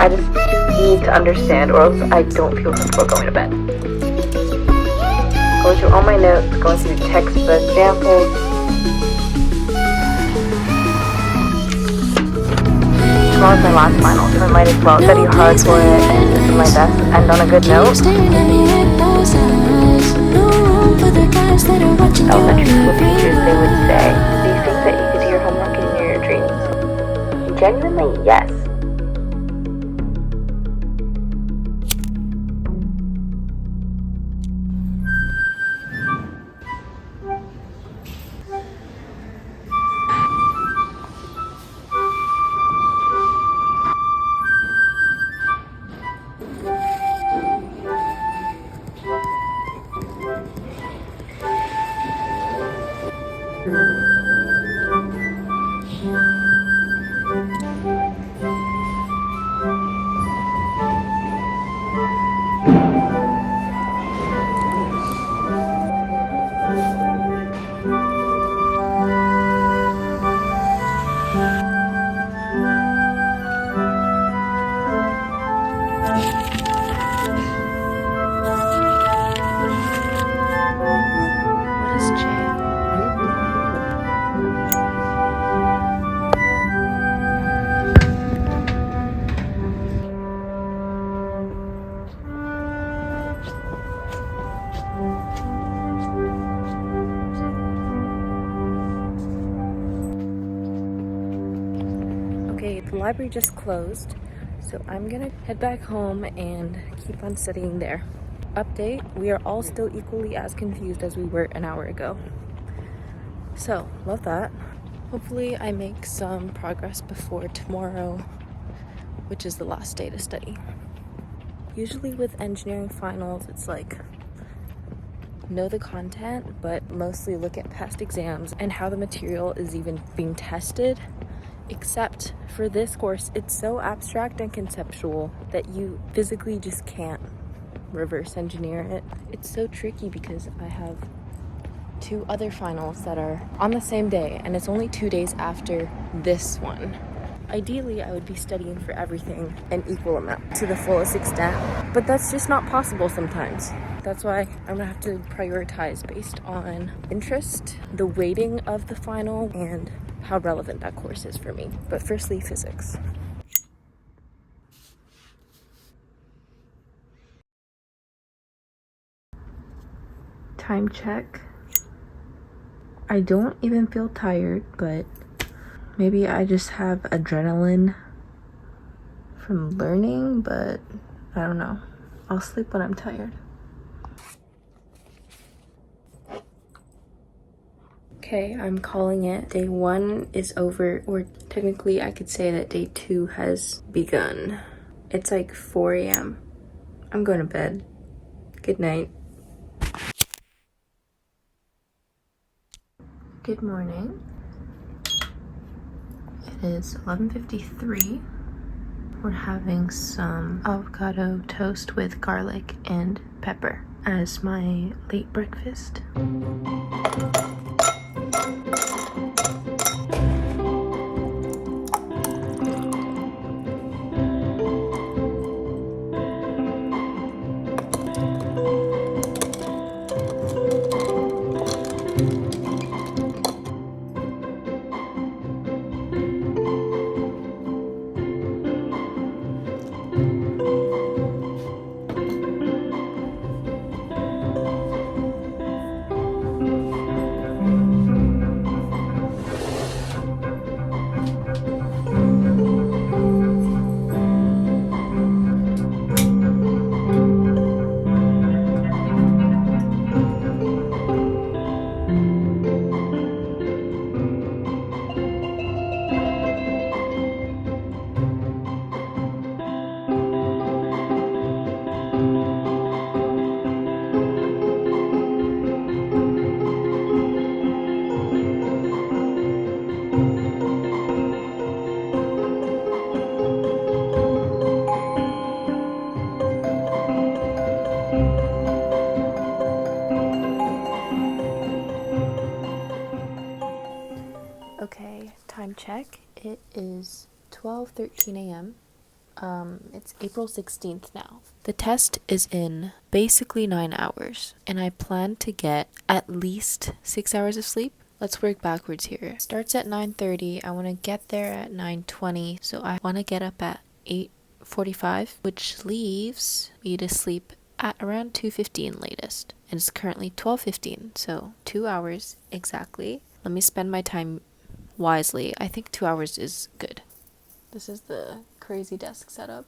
I just need to understand, or else I don't feel comfortable going to bed. Going through all my notes, going through textbook examples. Tomorrow's my last final, so I might as well study hard for it and do my best to end on a good note. Elementary school teachers, they would say, do you think that you could do your homework in your dreams? Genuinely, yes. Okay, the library just closed, so I'm gonna head back home and keep on studying there. Update, we are all still equally as confused as we were an hour ago. So, love that. Hopefully I make some progress before tomorrow, which is the last day to study. Usually with engineering finals, it's like, know the content, but mostly look at past exams and how the material is even being tested. Except for this course, it's so abstract and conceptual that you physically just can't reverse engineer it. It's so tricky because I have 2 other finals that are on the same day, and it's only 2 days after this one. Ideally, I would be studying for everything an equal amount to the fullest extent, but that's just not possible sometimes. That's why I'm gonna have to prioritize based on interest, the weighting of the final, and how relevant that course is for me. But firstly, physics. Time check. I don't even feel tired, but maybe I just have adrenaline from learning, but I don't know. I'll sleep when I'm tired. Okay, I'm calling it. Day 1 is over, or technically I could say that day 2 has begun. It's like 4 a.m. I'm going to bed. Good night. Good morning. It is 11:53. We're having some avocado toast with garlic and pepper as my late breakfast. Okay, time check. It is 12:13 a.m. It's April 16th now. The test is in basically 9 hours, and I plan to get at least 6 hours of sleep. Let's work backwards here. Starts at 9:30. I want to get there at 9:20, so I want to get up at 8:45, which leaves me to sleep at around 2:15 latest. And it's currently 12:15, so 2 hours exactly. Let me spend my time wisely. I think 2 hours is good. This is the crazy desk setup.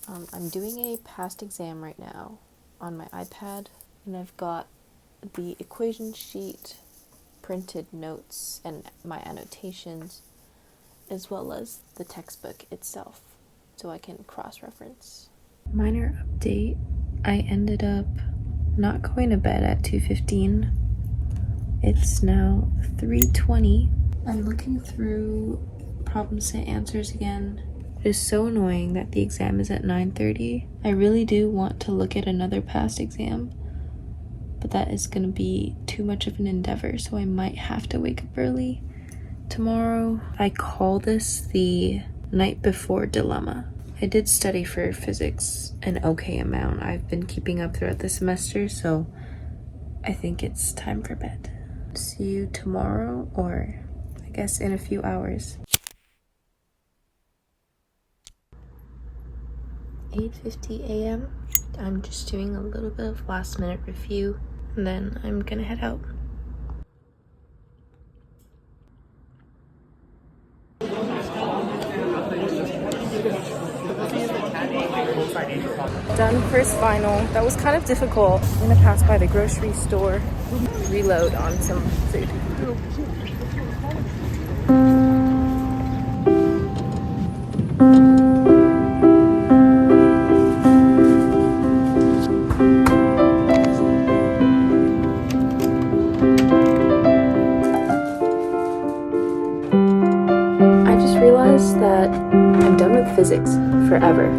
I'm doing a past exam right now on my iPad, and I've got the equation sheet, printed notes, and my annotations, as well as the textbook itself, so I can cross-reference. Minor update, I ended up not going to bed at 2:15. It's now 3:20. I'm looking through problem set answers again. It is so annoying that the exam is at 9:30. I really do want to look at another past exam, but that is going to be too much of an endeavor, so I might have to wake up early tomorrow. I call this the night before dilemma. I did study for physics an okay amount. I've been keeping up throughout the semester, so I think it's time for bed. See you tomorrow, or I guess in a few hours. 8:50 a.m. I'm just doing a little bit of last minute review, and then I'm gonna head out. Done first final. That was kind of difficult. I'm gonna pass by the grocery store, reload on some food. I just realized that I'm done with physics forever.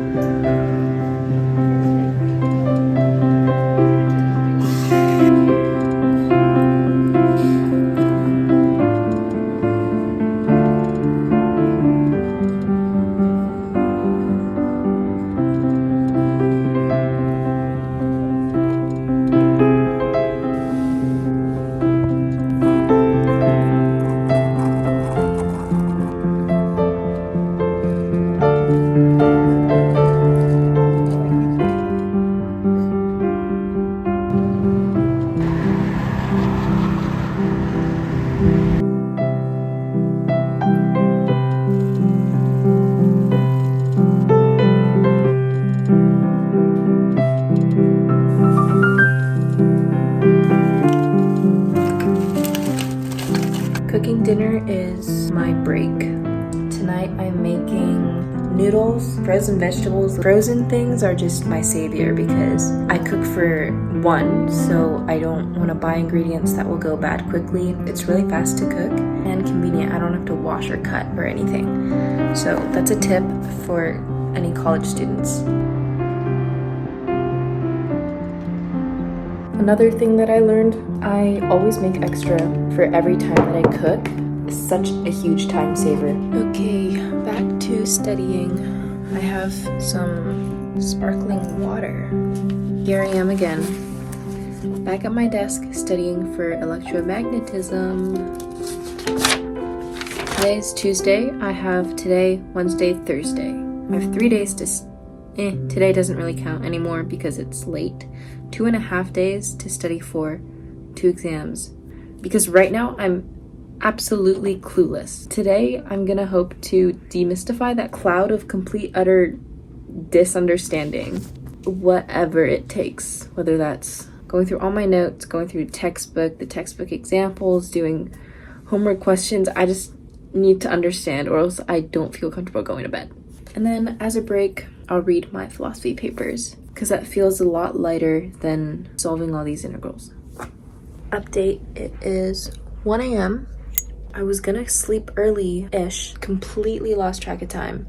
Cooking dinner is my break. Tonight I'm making noodles, frozen vegetables. Frozen things are just my savior because I cook for one, so I don't want to buy ingredients that will go bad quickly. It's really fast to cook and convenient. I don't have to wash or cut or anything. So that's a tip for any college students. Another thing that I learned, I always make extra for every time that I cook. It's such a huge time saver. Okay, back to studying. I have some sparkling water. Here I am again, back at my desk studying for electromagnetism. Today is Tuesday. I have today, Wednesday, Thursday. I have 3 days to today doesn't really count anymore because it's late. 2.5 days to study for 2 exams. Because right now I'm absolutely clueless. Today I'm gonna hope to demystify that cloud of complete utter disunderstanding. Whatever it takes. Whether that's going through all my notes, going through the textbook examples, doing homework questions. I just need to understand or else I don't feel comfortable going to bed. And then as a break, I'll read my philosophy papers because that feels a lot lighter than solving all these integrals. Update, it is 1 a.m. I was gonna sleep early-ish, completely lost track of time.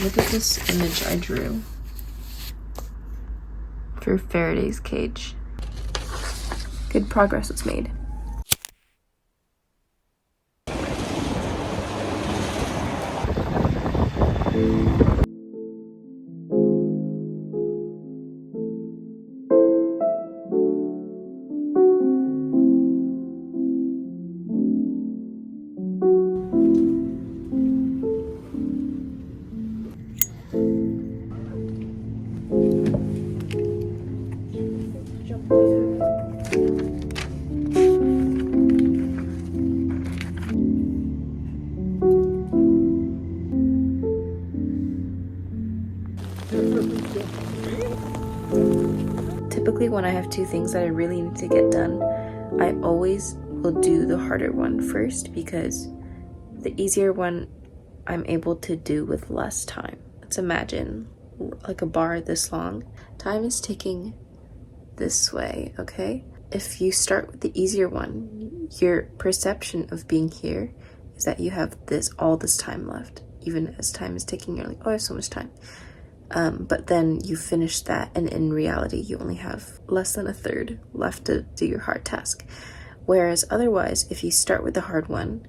Look at this image I drew for Faraday's cage. Good progress was made. Typically, when I have two things that I really need to get done, I always will do the harder one first, because the easier one I'm able to do with less time. Let's imagine like a bar this long. Time is ticking this way, okay? If you start with the easier one, your perception of being here is that you have all this time left. Even as time is ticking, you're like, oh, I have so much time. But then you finish that, and in reality, you only have less than a third left to do your hard task. Whereas otherwise, if you start with the hard one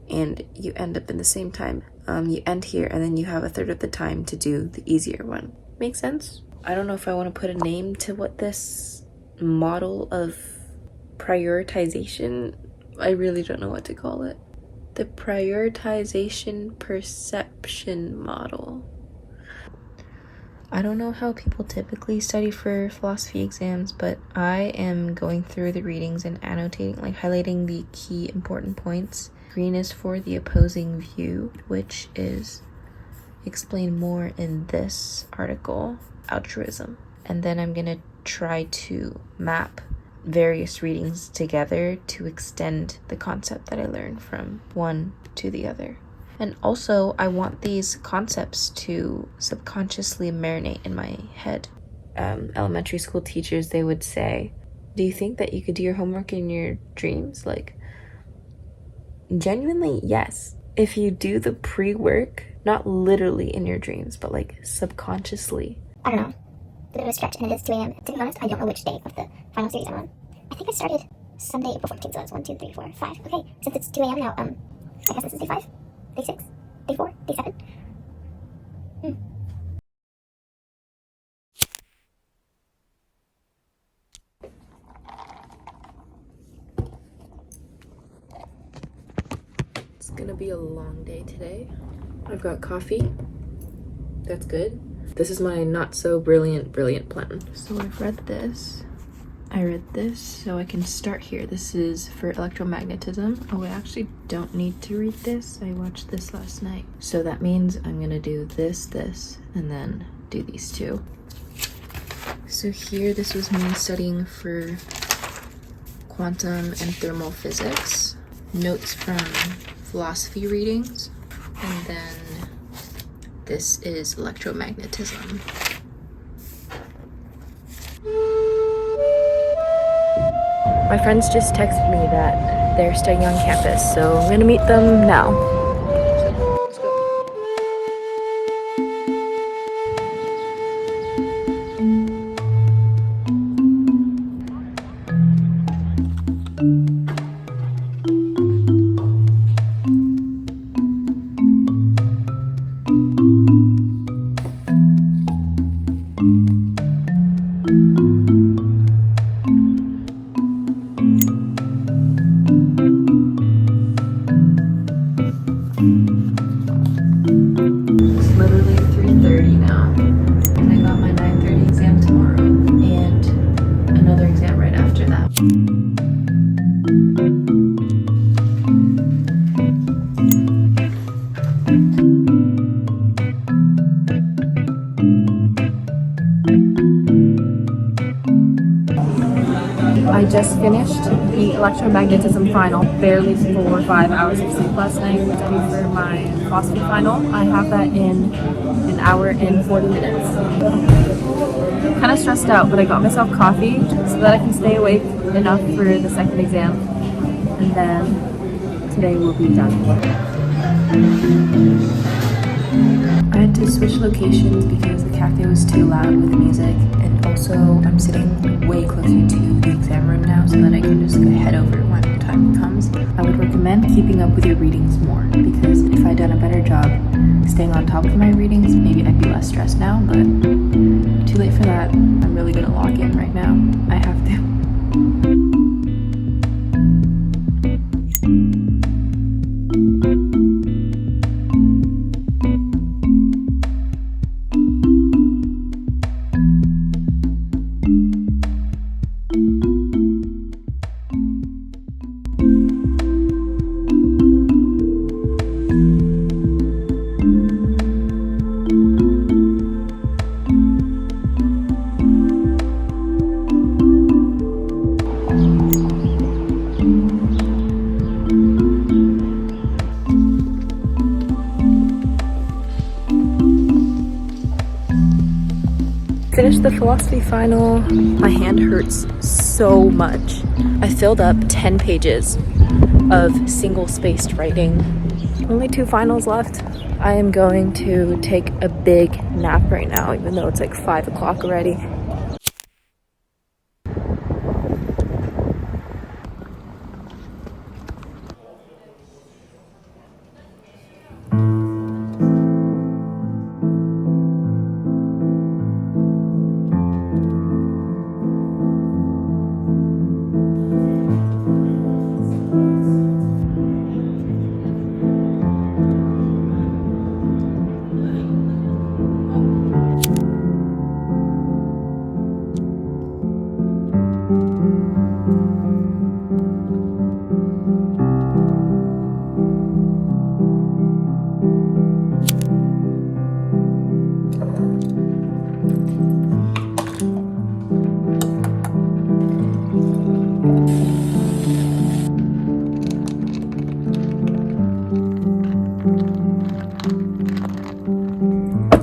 and you end up in the same time, you end here and then you have a third of the time to do the easier one. Make sense? I don't know if I want to put a name to what this model of prioritization, I really don't know what to call it. The prioritization perception model. I don't know how people typically study for philosophy exams, but I am going through the readings and annotating, like highlighting the key important points. Green is for the opposing view, which is explained more in this article, altruism. And then I'm gonna try to map various readings together to extend the concept that I learned from one to the other. And also, I want these concepts to subconsciously marinate in my head. Elementary school teachers, they would say, do you think that you could do your homework in your dreams? Like, genuinely, yes. If you do the pre-work, not literally in your dreams, but like subconsciously. I don't know. It's a bit of a stretch, and it is 2 a.m. To be honest, I don't know which day of the final series I'm on. I think I started Sunday, April 14th, so that's 1, 2, 3, 4, 5. Okay, since it's 2 a.m. now, I guess this is day 5, day 6, day 4, day 7. It's gonna be a long day today. I've got coffee. That's good. This is my not so brilliant plan. So I've read this. I read this, so I can start here. This is for electromagnetism. Oh, I actually don't need to read this. I watched this last night. So that means I'm gonna do this, and then do these two. So here, this was me studying for quantum and thermal physics. Notes from philosophy readings. And then this is electromagnetism. My friends just texted me that they're studying on campus, so I'm gonna meet them now. Let's go. It's literally 3:30 now, and I got my 9:30 exam tomorrow, and another exam right after that. I just finished the electromagnetism final, barely 4 or 5 hours of sleep last night, studying for my philosophy final. I have that in an hour and 40 minutes. Kind of stressed out, but I got myself coffee so that I can stay awake enough for the second exam, and then today will be done. I had to switch locations because the cafe was too loud with the music, and also I'm sitting way closer to the exam room now so that I can just head over when the time comes. I would recommend keeping up with your readings more, because if I'd done a better job staying on top of my readings, maybe I'd be less stressed now, but too late for that. I'm really gonna log in right now. I have to. finished the philosophy final. My hand hurts so much. I filled up 10 pages of single-spaced writing. Only 2 finals left. I am going to take a big nap right now, even though it's like 5 o'clock already.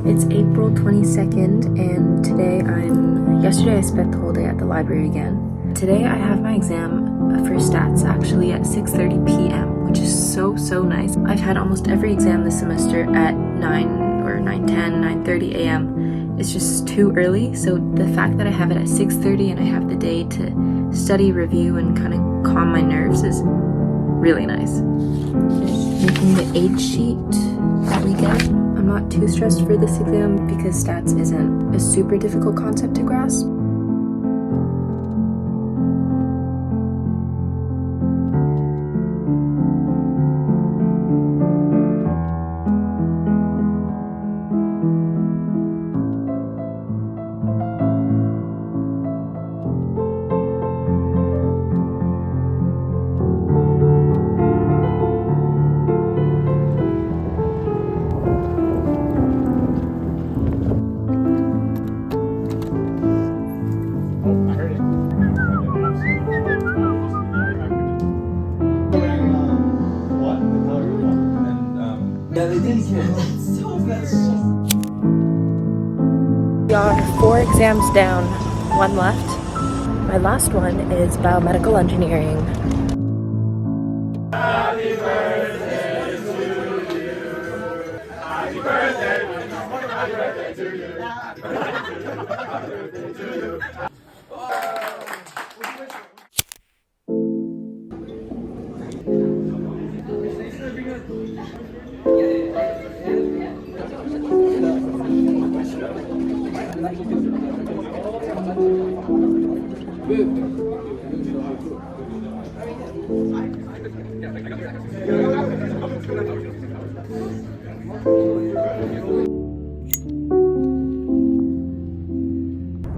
It's April 22nd, and yesterday I spent the whole day at the library again. Today I have my exam for stats actually at 6:30 p.m., which is so nice. I've had almost every exam this semester at 9 or 9:10, 9:30 a.m. It's just too early, so the fact that I have it at 6:30 and I have the day to study, review, and kind of calm my nerves is really nice. Making the aid sheet that we get. I'm not too stressed for this exam because stats isn't a super difficult concept to grasp. We are 4 exams down, 1 left. My last one is biomedical engineering. Happy birthday to you. Happy birthday to you. Happy birthday to you. Happy birthday to you.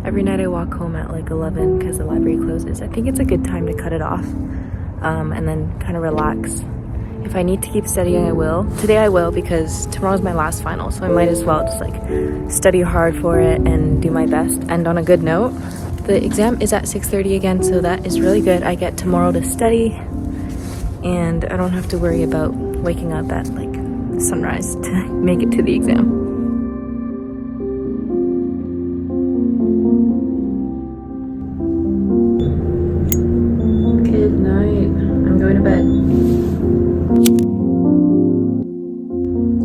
Every night I walk home at like 11 because the library closes. I think it's a good time to cut it off and then kind of relax. If I need to keep studying, I will. Today I will because tomorrow's my last final, so I might as well just like study hard for it and do my best, end on a good note. The exam is at 6:30 again, so that is really good. I get tomorrow to study and I don't have to worry about waking up at like sunrise to make it to the exam. Good night. I'm going to bed.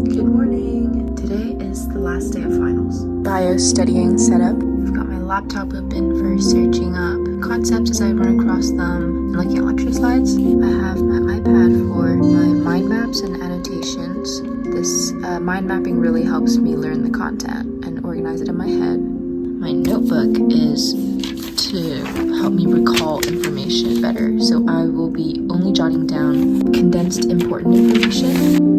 Good morning. Today is the last day of finals. Bio studying setup. I've got my laptop open for searching up concepts as I run across them and looking at lecture slides. I have my iPad for my mind maps and annotations. This mind mapping really helps me learn the content and organize it in my head. My notebook is to help me recall information better, so I will be only jotting down condensed important information.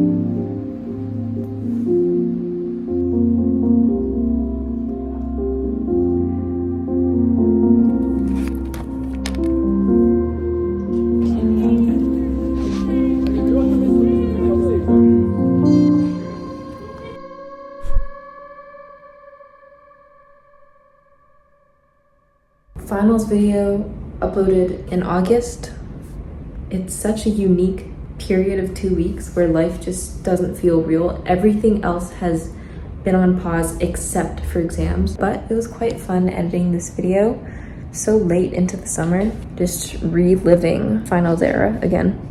Finals video uploaded in August. It's such a unique period of 2 weeks where life just doesn't feel real. Everything else has been on pause except for exams, but it was quite fun editing this video so late into the summer, just reliving finals era again.